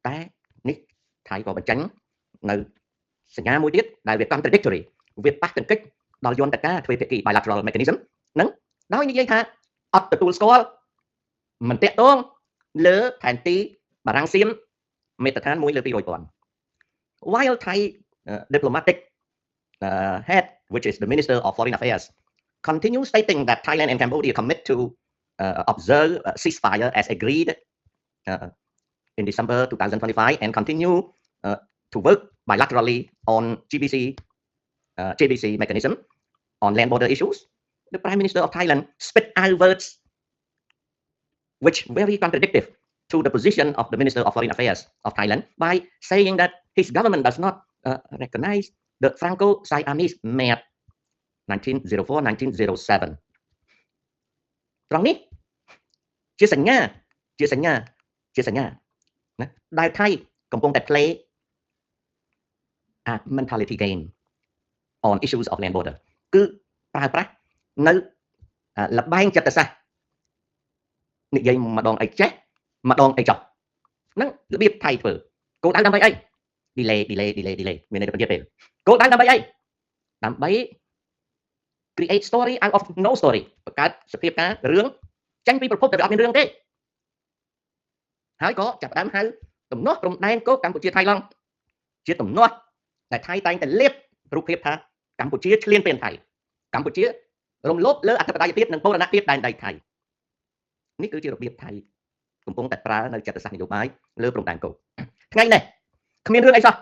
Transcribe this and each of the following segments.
តែនេះថៃក៏បញ្ចេញនៅសញ្ញាមួយទៀតដែលវា contradictory វាប៉ះទង្គិចដល់យន្តការទ្វេភាគី bilateral mechanism ហ្នឹងដោយនិយាយថាអត់ទទួលស្គាល់មិនតាក់ទងលើផែនទីបារាំងសៀមមេត្តាឋាន1 លើ 200,000 while Thai diplomatic head which is the Minister of Foreign Affairs continue stating that Thailand and Cambodia commit to observe ceasefire as agreed in December 2025 and continue to work bilaterally on JBC mechanism on land border issues. The Prime Minister of Thailand spit out words which very contradictory to the position of the Minister of Foreign Affairs of Thailand by saying that his government does not recognize the Franco-Siamese map 1904-1907. ត្រង់នេះជាសញ្ញាណាដែលថៃកំពុងតែ play a mentality game on issues of land border គឺប្រើប្រាស់នៅលបែងចិត្តសាស្ត្រនិយាយម្ដងអីចេះម្ដងអីចោះហ្នឹងរបៀបថៃធ្វើគោលដៅដើម្បីអី delay មានន័យថាបញ្ជាពេលគោលដៅដើម្បីអីដើម្បី create story out of no story បង្កើតសភាពការរឿងចេញពីប្រភពដែលអត់មានរឿងទេហើយក៏ចាប់ផ្ដើមហៅទំនាស់ព្រំដែនគោកកម្ពុជាថៃឡង់ជាទំនាស់ដែលថៃតែងតែលេបរូបភាពថាកម្ពុជាឈ្លានពានថៃកម្ពុជារំលោភលើអធិបតេយ្យភាពនិងបូរណភាពដែនដីថៃនេះគឺជារបៀបថៃកំពុងតែប្រើនៅចិត្តសាស្ត្រនយោបាយលើព្រំដែនគោកថ្ងៃនេះគ្មានរឿងអីសោះ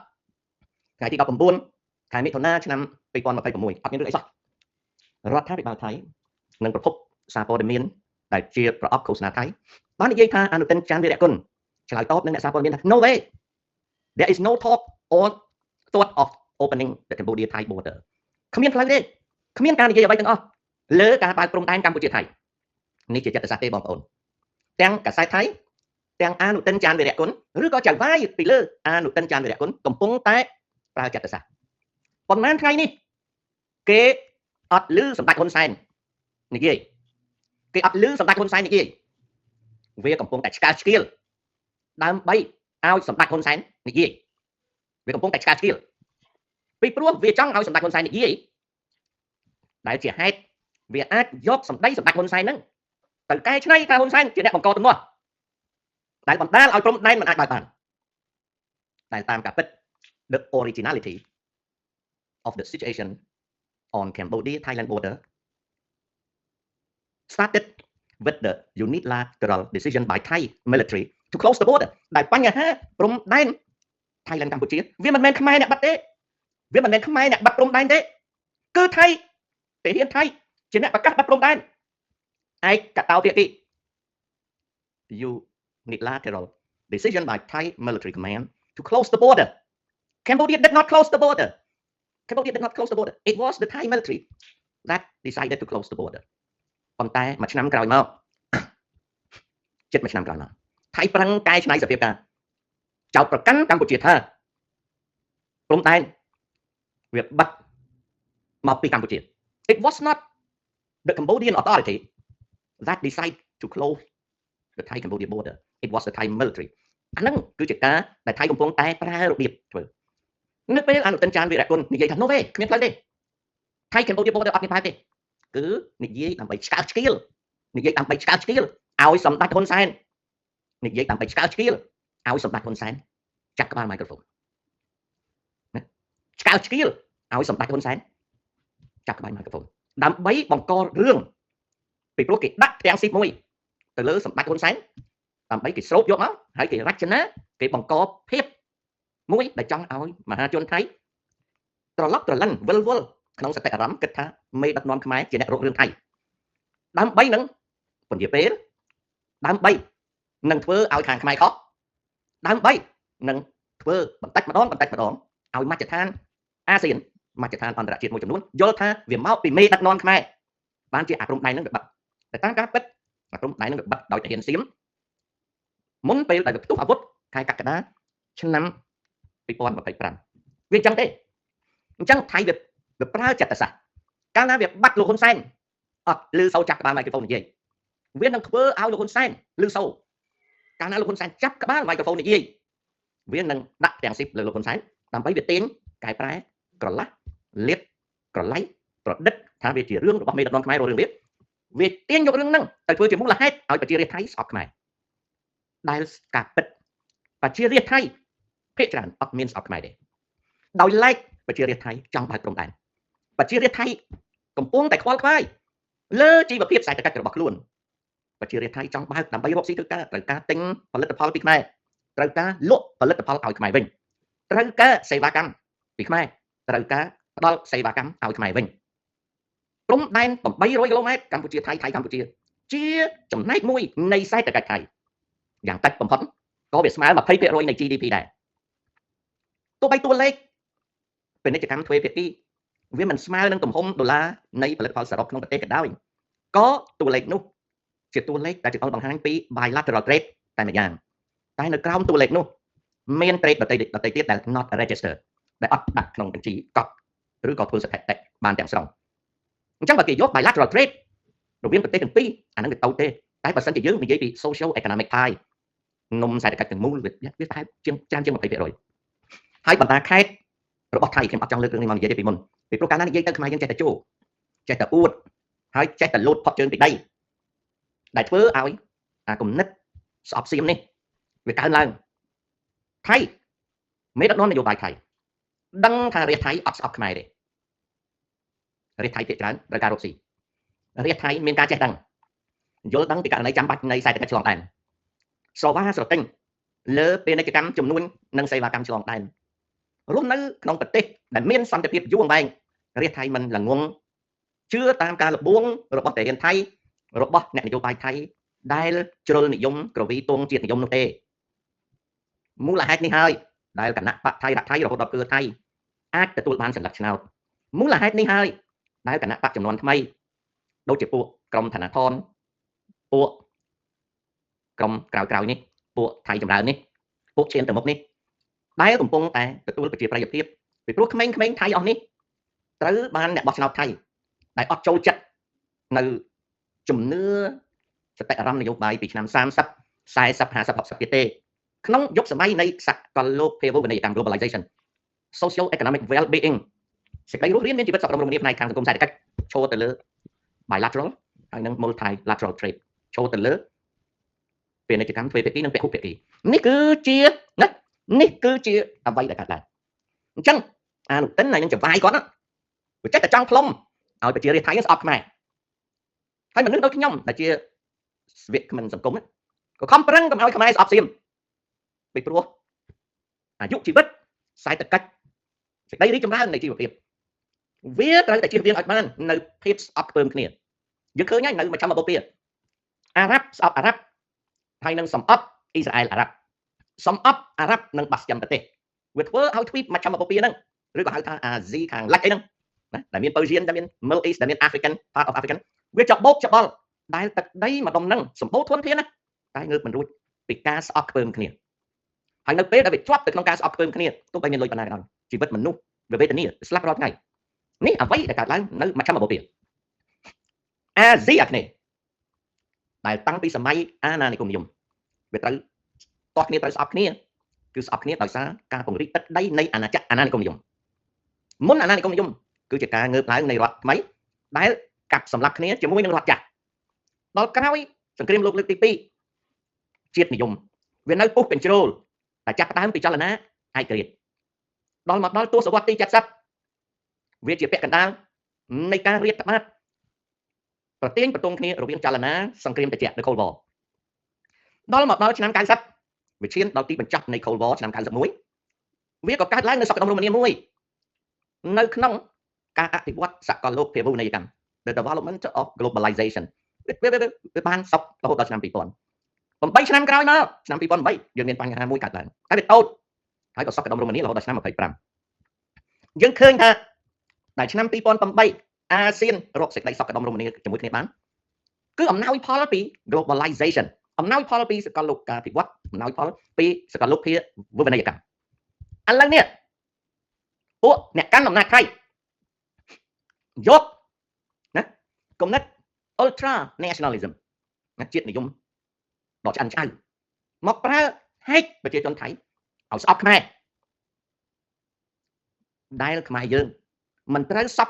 ថ្ងៃទី19ខែមិថុនាឆ្នាំ2026អត់មានរឿងអីសោះរដ្ឋាភិបាលថៃនិងប្រភពសារព័ត៌មានដែលជាប្រអប់ឃោសនាថៃបាននិយាយថាអនុទិនចាន់វីរៈគុណឆ្លើយតបនឹងអ្នកសារព័ត៌មានថា no way there is no talk or thought of opening the Cambodia Thai border គ្មានផ្លូវទេគ្មានការនិយាយអ្វីទាំងអស់លើការបើកព្រំដែនកម្ពុជាថៃនេះជាចិត្តសាស្ត្រទេបងប្អូនទាំងកាសែតថៃទាំងអនុទិនចាន់វីរៈគុណឬក៏ចៅវាយពីលើអនុទិនចាន់វីរៈគុណកំពុងតែប្រើចិត្តសាស្ត្រប៉ុន្មានថ្ងៃនេះគេអត់លឺសម្ដេចហ៊ុនសែននិយាយគេអត់លឺសម្ដេចហ៊ុនសែននិយាយវាកំពុងតែឆ្កែឆ្កៀលដើម្បីឲ្យសម្ដេចហ៊ុនសែននិយាយវាកំពុងតែឆ្កែឆ្កៀលពីព្រោះវាចង់ឲ្យសម្ដេចហ៊ុនសែននិយាយដែលជាហេតុវាអាចយកសម្ដីសម្ដេចហ៊ុនសែនហ្នឹងទៅកែច្នៃថាហ៊ុនសែនជាអ្នកបង្កទំនាស់ដែលបណ្ដាលឲ្យព្រំដែនមិនអាចបើកបានតែតាមការពិត the originality of the situation on Cambodia Thailand border started with the unilateral decision by Thai military to close the border ដែលបញ្ហាព្រំដែន Thailand កម្ពុជាវាមិនមែនខ្មែរអ្នកបាត់ទេវាមិនមែនខ្មែរអ្នកបាត់ព្រំដែនទេគឺថៃទាហានថៃជាអ្នកប្រកាសបាត់ព្រំដែនឯកតោភាគី unilateral decision by Thai military command to close the border Cambodia did not close the border it was the Thai military that decided to close the border ប៉ុន្តែមួយឆ្នាំក្រោយមកចិត្តមួយឆ្នាំក្រោយមកថៃប្រឹងកែច្នៃសភាពការចោទប្រកាន់កម្ពុជាថាព្រំដែនវាបាត់មកពីកម្ពុជា it was not the Cambodian authority that decided to close the Thai Cambodia border it was the Thai military អាហ្នឹងគឺជាការដែលថៃកំពុងតែប្រើរបៀបធ្វើនៅពេលអនុទិនចាន់វីរៈគុណនិយាយថា no way គ្មានផ្លូវទេ Thai Cambodia border អត់មានផ្លូវទេគឺនិយាយដើម្បីឆ្កែឆ្កៀលឲ្យសម្ដេចហ៊ុនសែននិយាយដើម្បីឆ្កែឆ្កៀលឲ្យសម្ដេចហ៊ុនសែនចាក់ក្បាលមីក្រូហ្វូនណាឆ្កែឆ្កៀលឲ្យសម្ដេចហ៊ុនសែនចាក់ក្បាលមីក្រូហ្វូនដើម្បីបង្ករឿងពីព្រោះគេដាក់ផ្ទាំងស៊ីបមួយទៅលើសម្ដេចហ៊ុនសែនដើម្បីគេស្រូបយកមកហើយគេរចនាគេបង្កភាពមួយដែលចង់ឲ្យមហាជនថៃត្រឡប់ត្រឡិនវិលវល់ក្នុងសតិអារម្មណ៍គិតថាមេដឹកនាំខ្មែរជាអ្នករករឿងថៃដើម្បីនឹងពន្យាពេលដើម្បីនឹងធ្វើឲ្យខាងខ្មែរខុសដើម្បីនឹងធ្វើបន្តិចម្ដងឲ្យមជ្ឈដ្ឋានអាស៊ានមជ្ឈដ្ឋានអន្តរជាតិមួយចំនួនយល់ថាវាមកពីមេដឹកនាំខ្មែរបានជាអាព្រំដែននឹងវាបាត់តែតាមការពិតអាព្រំដែននឹងវាបាត់ដោយតាហ៊ានសៀមមុនពេលដែលវាផ្ទុះអាវុធខែកក្កដាឆ្នាំ2025វាអញ្ចឹងទេអញ្ចឹងថៃវាប្រើចិត្តសាស្ត្រកាលណាវាបាត់លោកហ៊ុនសែនអត់លឺសូរចាក់ក្បាលមីក្រូហ្វូននិយាយវានឹងធ្វើឲ្យលោកហ៊ុនសែនលឺសូរកាលណាលោកហ៊ុនសែនចាប់ក្បាលមីក្រូហ្វូននិយាយ វានឹងដាក់ទាំងស៊ីបលើលោកហ៊ុនសែនដើម្បីវាទាញកែប្រែក្រឡាស់លៀបក្រឡៃប្រឌិតថាវាជារឿងរបស់មេដឹកនាំខ្មែររឿងនេះវាទាញយករឿងហ្នឹងទៅធ្វើជាមូលហេតុឲ្យប្រជារាស្ត្រថៃស្អប់ខ្មែរដែលការពិតប្រជារាស្ត្រថៃភាគច្រើនអត់មានស្អប់ខ្មែរទេដោយឡែកប្រជារាស្ត្រថៃចង់បើកព្រំដែនប្រជារាស្ត្រថៃកំពុងតែខ្វល់ខ្វាយលើជីវភាពសេដ្ឋកិច្ចរបស់ខ្លួនប្រជារាស្ត្រថៃចង់បើកដើម្បីរកស៊ីធ្វើការត្រូវការទិញផលិតផលពីខ្មែរត្រូវការលក់ផលិតផលឲ្យខ្មែរវិញត្រូវការសេវាកម្មពីខ្មែរត្រូវការផ្ដល់សេវាកម្មឲ្យខ្មែរវិញព្រំដែន800គីឡូម៉ែត្រកម្ពុជាថៃកម្ពុជាជាចំណែកមួយនៃសេដ្ឋកិច្ចថៃយ៉ាងតិចបំផុតក៏វាស្មើ 20% នៃ GDP ដែរទោះបីតួលេខពាណិជ្ជកម្មទ្វេភាគីវាមិនស្មើនឹងទំហំដុល្លារនៃផលិតផលសរុបក្នុងប្រទេសក៏ដោយក៏តួលេខនោះជាតួលេខដែលជាបង្ហាញពី bilateral trade តែម្យ៉ាងតែនៅក្រោមតួលេខនោះមាន trade ដទៃទៀតដែល not register ដែលអត់ដាក់ក្នុងបញ្ជីកត់ឬក៏ធ្វើស្ថិតិបានទាំងស្រុងអញ្ចឹងបើគេយក bilateral trade រវាងប្រទេសទាំងពីរអាហ្នឹងវាតូចទេតែបើសិនជាយើងនិយាយពី social economic pie នំសេដ្ឋកិច្ចទាំងមូលវាប្រហែលជាងច្រើនជាង 20% ហើយបណ្ដាខេត្តរបស់ថៃខ្ញុំអត់ចង់លើករឿងនេះមកនិយាយទេពីមុនពីព្រោះកាលណានិយាយទៅខ្មែរយើងចេះតែជួចេះតែអួតហើយចេះតែលោតផុតជើងពីដីដែលធ្វើឲ្យអាគំនិតស្អប់សៀមនេះវាកើនឡើងថៃមេដឹកនាំនយោបាយថៃដឹងថារាជថៃអត់ស្អប់ខ្មែរទេរាជថៃភាគច្រើនត្រូវការរកស៊ីរាជថៃមានការចេះដឹងយល់ដឹងពីករណីចាំបាច់នៃសេដ្ឋកិច្ចឆ្លងដែនស្រវាស្រទិញលើពាណិជ្ជកម្មចំនួននិងសេវាកម្មឆ្លងដែនរស់នៅក្នុងប្រទេសដែលមានសន្តិភាពយូរអង្វែងរាជថៃមិនល្ងងជឿតាមការលបួងរបស់តារានថៃរបស់អ្នកនយោបាយថៃដែលជ្រុលនិយមក្រវីទងជាតិនិយមនោះទេមូលហេតុនេះហើយដែលគណៈបកថៃរដ្ឋថៃរហូតដល់គឺថៃអាចទទួលបានសន្លឹកឆ្នោតមូលហេតុនេះហើយដែលគណៈបកចំនួនថ្មីដូចជាពួកក្រុមធនាធនពួកក្រុមក្រោយនេះពួកថៃចម្រើននេះពួកឈានទៅមុខនេះដែលកំពុងតែទទួលប្រជាប្រិយភាពពីព្រោះក្មេងៗថៃអស់នេះត្រូវបានអ្នកបោះឆ្នោតថៃដែលអត់ចូលចិត្តនៅជំនឿសតិអារម្មណ៍នយោបាយពីឆ្នាំ30 40 50 60ទៀតទេក្នុងយុគសម័យនៃសកលលោកភាវូបនីយកម្ម globalization social economic well being សេចក្តីរស់រានមានជីវិតសុខដុមរមនាផ្នែកខាងសង្គមសេដ្ឋកិច្ចឈរទៅលើ bilateral ហើយនិង multilateral trade ឈរទៅលើពាណិជ្ជកម្មទ្វេភាគីនិងពហុភាគីនេះគឺជាអ្វីដែលកើតឡើងអញ្ចឹងអានុទិនហើយនឹងចវាយគាត់វាចេះតែចង់ផ្លុំឲ្យប្រជារាស្ត្រថៃស្អប់ខ្មែរហើយមនុស្សដូចខ្ញុំដែលជាវាគ្មិនសង្គមក៏ខំប្រឹងកុំឲ្យខ្មែរស្អប់សៀមពីព្រោះអាយុជីវិតសេដ្ឋកិច្ចសេចក្តីរីកចម្រើននៃជីវភាពវាត្រូវតែជៀសវាងឲ្យបាននៅភាពស្អប់ខ្ពើមគ្នាយើងឃើញហើយនៅមជ្ឈមបូព៌ាអារ៉ាប់ស្អប់អារ៉ាប់ហើយនឹងសំអប់អ៊ីស្រាអែលអារ៉ាប់សំអប់អារ៉ាប់និងបាស្ទានប្រទេសវាធ្វើឲ្យទ្វីបមជ្ឈមបូព៌ាហ្នឹងឬក៏ហៅថាអាស៊ីខាងលិចអីហ្នឹងណាដែលមាន Persian ដែលមាន Middle East ដែលមាន African part of African វាចបោកច្បល់ដែលទឹកដីម្ដុំហ្នឹងសម្បូរធនធានណាតែងើបមិនរួចពីការស្អប់ខ្ពើមគ្នាហើយនៅពេលដែលវាជាប់ទៅក្នុងការស្អប់ខ្ពើមគ្នាទោះបីមានលុយប៉ុណ្ណាក៏ដោយជីវិតមនុស្សវាវេទនាស្លាប់រាល់ថ្ងៃនេះអ្វីដែលកើតឡើងនៅមជ្ឈមបូព៌ាអាស៊ីអាគ្នេយ៍ដែលតាំងពីសម័យអាណានិគមនិយមវាត្រូវតោះគ្នាត្រូវស្អប់គ្នាគឺស្អប់គ្នាដោយសារការពង្រីកទឹកដីនៃអាណាចក្រអាណានិគមនិយមមុនអាណានិគមនិយមគឺជាការងើបឡើងនៃរដ្ឋថ្មីដែលកាប់សម្លាប់គ្នាជាមួយនឹងរដ្ឋចាស់ដល់ក្រោយសង្គ្រាមលោកលើកទី2ជាតិនិយមវានៅពុះកញ្ជ្រោលតែចាប់ផ្ដើមពីចលនាឯករាជ្យដល់មកដល់ទសវត្សរ៍ទី70វាជាពាក់កណ្ដាលនៃការរាតត្បាតប្រទាញប្រទងគ្នារវាងចលនាសង្គ្រាមត្រជាក់នៅ Cold War ដល់មកដល់ឆ្នាំ90វាឈានដល់ទីបញ្ចប់នៃ Cold War ឆ្នាំ91វាក៏កើតឡើងនៅសក្តិរមនីមួយនៅក្នុងការអភិវឌ្ឍសកលលោកភាវូបនីយកម្ម the development of globalization វាបានសពរហូតដល់ឆ្នាំ2000 8ឆ្នាំក្រោយមកឆ្នាំ2008យើងមានបញ្ហាមួយកើតឡើងតែវាតូចហើយក៏សក្តិរមនីរហូតដល់ឆ្នាំ25យើងឃើញថាtại ឆ្នាំ2008អាស៊ានរកសេចក្តីសុខដុមរមនាជាមួយគ្នាបានគឺអំណោយផលពី globalization អំណោយផលពីសកលលោកការពិវត្តអំណោយផលពីសកលលោកភាវូបនីយកម្មឥឡូវនេះពួកអ្នកកាន់អំណាចថៃយកណាគំនិត ultra nationalism ណាជាតិនិយមដ៏ឆ្អិនឆ្អៅមកប្រើហែកប្រជាជនថៃ ឲ្យស្អប់ខ្មែរដែលខ្មែរយើងមិនត្រូវសព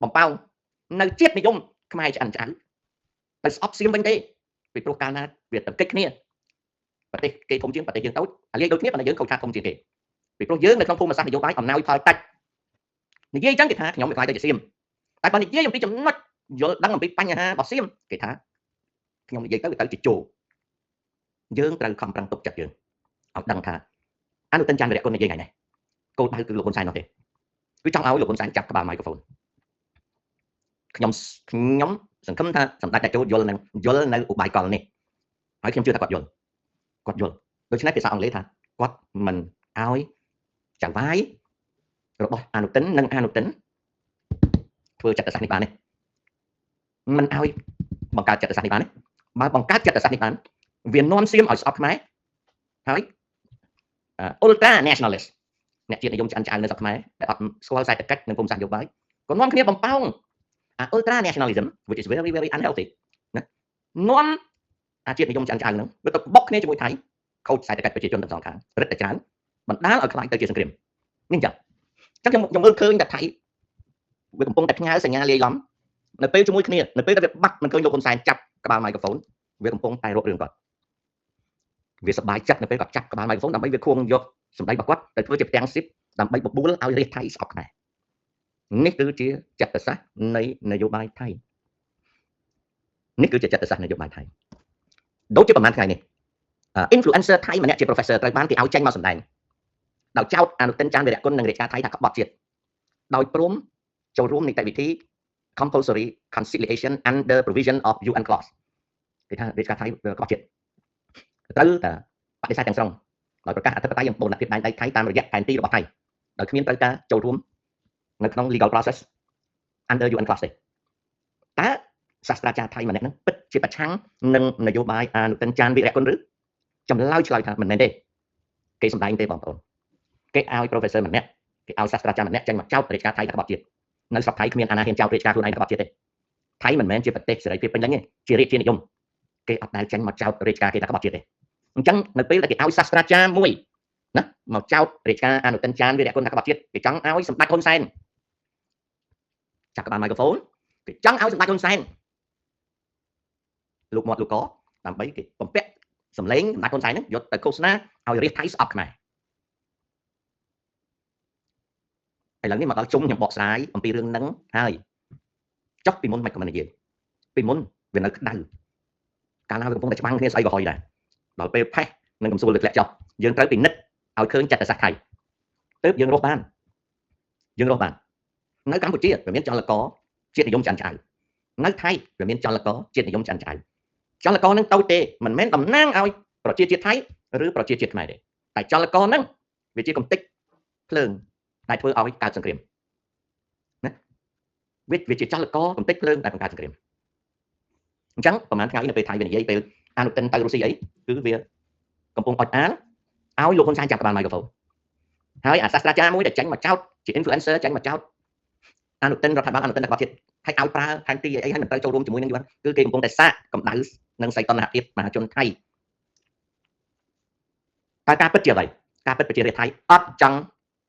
បំផោងនៅជាតិនិយមខ្មែរឆ្អិនឆ្អៅទៅស្អប់សៀមវិញទេពីព្រោះកាលណាវាតកិច្ចគ្នាប្រទេសគេធំជាងប្រទេសយើងតូចអាលាយដូចគ្នាប៉ុន្តែយើងខូចខាតធំជាងគេពីព្រោះយើងនៅក្នុងភូមិសាស្ត្រនយោបាយអំណោយផលតិចនិយាយអញ្ចឹងគេថាខ្ញុំមិនខ្លាចទៅជាសៀមតែបើនិយាយអំពីចំណុចយល់ដឹងអំពីបញ្ហារបស់សៀមគេថាខ្ញុំនិយាយទៅជាជោយើងត្រូវខំប្រឹងទុកចិត្តយើងឲ្យដឹងថាអនុទិនច័ន្ទរៈគុណនិយាយថ្ងៃនេះគោលដៅគឺលោកហ៊ុនសែននោះទេគឺចង់ឲ្យលោកហ៊ុនសែនចាប់ក្បាលមីក្រូហ្វូនខ្ញុំសង្ឃឹមថាសម្ដេចតេជោយល់នៅឧបាយកលនេះហើយខ្ញុំជឿថាគាត់យល់ដូច្នេះភាសាអង់គ្លេសថាគាត់មិនឲ្យចៅវាយរបស់អនុទិននិងអនុទិនធ្វើចិត្តសាស្ត្រនេះបានទេមិនឲ្យបង្កើតចិត្តសាស្ត្រនេះបានទេបើបង្កើតចិត្តសាស្ត្រនេះបានវានាំសៀមឲ្យស្អប់ខ្មែរហើយultra nationalist អ្នកជាតិនិយមឆ្អិនឆ្អៅនៅស្រុកខ្មែរដែលអត់ស្គាល់សេដ្ឋកិច្ចនិងភូមិសាស្ត្រនយោបាយក៏នាំគ្នាបំផោងultra nationalism which is very very unhealthy ណានាំជាតិនិយមឆ្អិនឆ្អៅហ្នឹងវាទៅបុកគ្នាជាមួយថៃខូចសេដ្ឋកិច្ចប្រជាជនទាំងសងខាងរឹតតែច្រើនបណ្ដាលឲ្យខ្លាចទៅជាសង្គ្រាមនេះអញ្ចឹងខ្ញុំមើលឃើញតែថៃវាកំពុងតែផ្ញើសញ្ញាលាយឡំនៅពេលជាមួយគ្នានៅពេលដែលវាបាត់មិនឃើញលោកហ៊ុនសែនចាប់ក្បាលមីក្រូហ្វូនវាកំពុងតែរករឿងគាត់វាសប្បាយចិត្តនៅពេលគាត់ចាប់ក្បាលមីក្រូហ្វូនដើម្បីវាខួងយកសម្ដីរបស់គាត់ទៅធ្វើជាផ្ទាំងស៊ីបដើម្បីបបួលឲ្យរាជថៃស្អប់ខ្មែរនេះគឺជាចិត្តសាស្ត្រនៃនយោបាយថៃដូចជាប្រហែលថ្ងៃនេះinfluencer ថៃម្នាក់ជា professor ត្រូវបានគេឲ្យចេញមកសម្ដែងដោយចោទអនុទិនច័ន្ទវីរៈគុណនិងរាជការថៃថាក្បត់ជាតិដោយព្រមចូលរួមនីតិវិធី compulsory conciliation under provision of UN clause គេថារាជការថៃក្បត់ជាតិត្រូវតែបដិសេធទាំងស្រុងដោយប្រកាសអធិបតេយ្យយ៉ាងបូរណភាពដែនដីថៃតាមរយៈផែនទីរបស់ថៃដោយគ្មានត្រូវការចូលរួមនៅក្នុង legal process under UN clause ទេតើសាស្ត្រាចារ្យថៃម្នាក់ហ្នឹងពិតជាប្រឆាំងនឹងនយោបាយអនុទិនច័ន្ទវីរៈគុណឬចម្លើយឆ្លើយថាមិនមែនទេគេសម្ដែងទេបងប្អូនគេឲ្យ professor ម្នាក់គេឲ្យសាស្ត្រាចារ្យម្នាក់ចេញមកចោទរាជការថៃថាក្បត់ជាតិនៅស្រុកថៃគ្មានអាណាហ៊ានចោទរាជការខ្លួនឯងថាក្បត់ជាតិទេថៃមិនមែនជាប្រទេសសេរីភាពពេញលេញទេជារាជានិយមគេអត់ដែលចេញមកចោទរាជការគេថាក្បត់ជាតិទេអញ្ចឹងនៅពេលដែលគេឲ្យសាស្ត្រាចារ្យមួយណាមកចោទរាជការអនុទិនច័ន្ទវីរៈគុណថាក្បត់ជាតិគេចង់ឲ្យសម្ដេចហ៊ុនសែនចាប់ក្បាលមីក្រូហ្វូនគេចង់ឲ្យសម្ដេចហ៊ុនសែនលោកមាត់លោកកដើម្បីគេបំពាក់សម្លេងសម្ដេចហ៊ុនសែនហ្នឹងយកទៅឃោសនាឲ្យរាជថៃស្អប់ខ្មែរឥឡូវនេះមកដល់ជុំខ្ញុំបកស្រាយអំពីរឿងហ្នឹងហើយចុះពីមុនមិនក៏មិននិយាយពីមុនវានៅក្តៅកាលណាវាកំពុងតែច្បាំងគ្នាស្អីក៏ហុយដែរដល់ពេលផេះនឹងកំសួលលើធ្លាក់ចុះយើងត្រូវពិនិត្យឲ្យឃើញចិត្តសាស្ត្រថៃទើបយើងរស់បាននៅកម្ពុជាវាមានចលករជាតិនិយមឆ្អិនឆ្អៅនៅថៃវាមានចលករជាតិនិយមឆ្អិនឆ្អៅចលករហ្នឹងតូចទេមិនមែនតំណាងឲ្យប្រជាជាតិថៃឬប្រជាជាតិខ្មែរទេតែចលករហ្នឹងវាជាកំតិចភ្លើងដែលធ្វើឲ្យកើតសង្គ្រាមណាវាជាចលករកំតិចភ្លើងដែលបង្កើតសង្គ្រាមអញ្ចឹងប្រហែលថ្ងៃនៅពេលថៃវានិយាយពេលអនុទិនទៅរុស្ស៊ីអីគឺវាកំពុងអុចអានឲ្យលោកហ៊ុនសែនចាប់ក្បាលមីក្រូហ្វូនហើយអាសាស្ត្រាចារ្យមួយដែលចេញមកចោទជា influencer ចេញមកចោទអនុទិនរដ្ឋបាលអនុទិនរបស់ជាតិឲ្យប្រើផែនទីអីហើយមិនត្រូវចូលរួមជាមួយនឹងយួនគឺគេកំពុងតែសាកកម្ដៅនិងសីតុណ្ហភាពមហាជនថៃតែការពិតជាអ្វីការពិតប្រជារាស្ត្រថៃអត់ចង់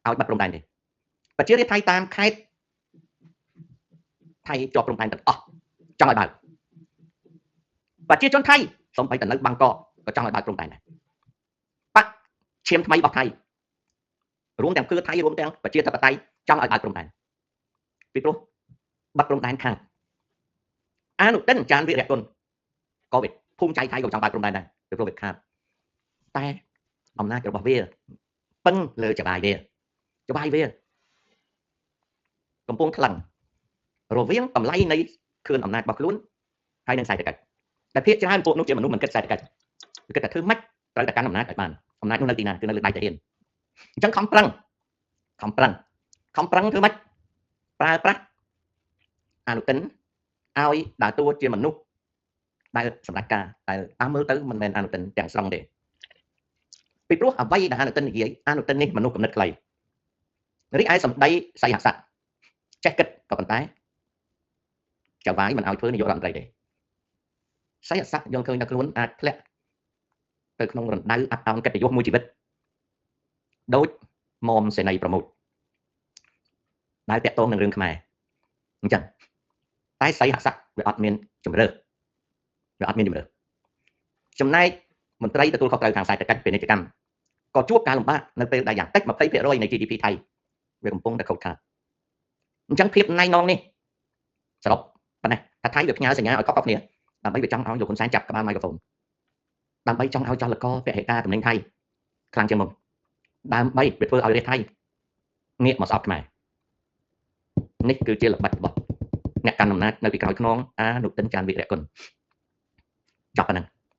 ឲ្យបាត់ព្រំដែនទេប្រជារាស្ត្រថៃតាមខេត្តថៃជាប់ព្រំដែនទាំងអស់ចង់ឲ្យបើកប្រជាជនថៃសូម្បីតែនៅបាងកកក៏ចង់ឲ្យបើកព្រំដែនដែរបកឈាមថ្មីរបស់ថៃរួមទាំងគឺថៃរួមទាំងប្រជាធិបតេយ្យចង់ឲ្យបើកព្រំដែនពីព្រោះបាត់ព្រំដែនខាងអនុទិនច័ន្ទវីរៈគុណក៏វាភូមិចៃថៃក៏ចង់បើកព្រំដែនដែរពីព្រោះវាខាតតែអំណាចរបស់វាពឹងលើចបាយវាកំពុងថ្លឹងរវាងតម្លៃនៃគ្រឿងអំណាចរបស់ខ្លួនហើយនឹងសេដ្ឋកិច្ចតែភាគច្រើនពួកនោះជាមនុស្សមិនគិតសេដ្ឋកិច្ចគិតតែធ្វើម៉េចត្រូវតែកាន់អំណាចឲ្យបានអំណាចនោះនៅទីណាគឺនៅលើដៃតាហ៊ានអញ្ចឹងខំប្រឹងធ្វើម៉េចប្រើប្រាស់អនុទិនឲ្យដើរតួជាមនុស្សដែលសម្ដេចការតែតាមមើលទៅមិនមែនអនុទិនទាំងស្រុងទេពីព្រោះអ្វីដែលអនុទិននិយាយអនុទិននេះមនុស្សគំនិតខ្លីរីឯសម្ដីសីហស័ក្តិចេះគិតក៏ប៉ុន្តែចៅវាយមិនឲ្យធ្វើនាយករដ្ឋមន្ត្រីទេសីហស័ក្តិយល់ឃើញថាខ្លួនអាចធ្លាក់ទៅក្នុងរណ្ដៅអាប់អោនកិត្តិយសមួយជីវិត ដូចមុំសេនីប្រមូលដែលតាក់ទងនឹងរឿងខ្មែរអញ្ចឹងតែសីហស័កវាអត់មានជំរឿចំណែកមន្ត្រីទទួលខុសត្រូវខាងសេដ្ឋកិច្ចពាណិជ្ជកម្មក៏ជួបការលំបាកនៅពេលដែលយ៉ាងតិច 20% នៃ GDP ថៃវាកំពុងតែខូចខាតអញ្ចឹងភាពណៃណងនេះសរុបប៉ុណ្ណេះថាថៃវាផ្ញើសញ្ញាឲ្យខុសៗគ្នាដើម្បីវាចង់ឲ្យលោកហ៊ុនសែនចាប់ក្បាលមីក្រូហ្វូនដើម្បីចង់ឲ្យចលករពហិការទំនិញថៃខ្លាំងជាងមុនដើម្បីវាធ្វើឲ្យរាជថៃងាកមកស្អប់ខ្មែរនេះគឺជាល្បិចរបស់អ្នកកាន់អំណាចនៅពីក្រោយខ្នងអនុទិនចាន់វិរៈគុណចប់ប៉ុណ្ណឹង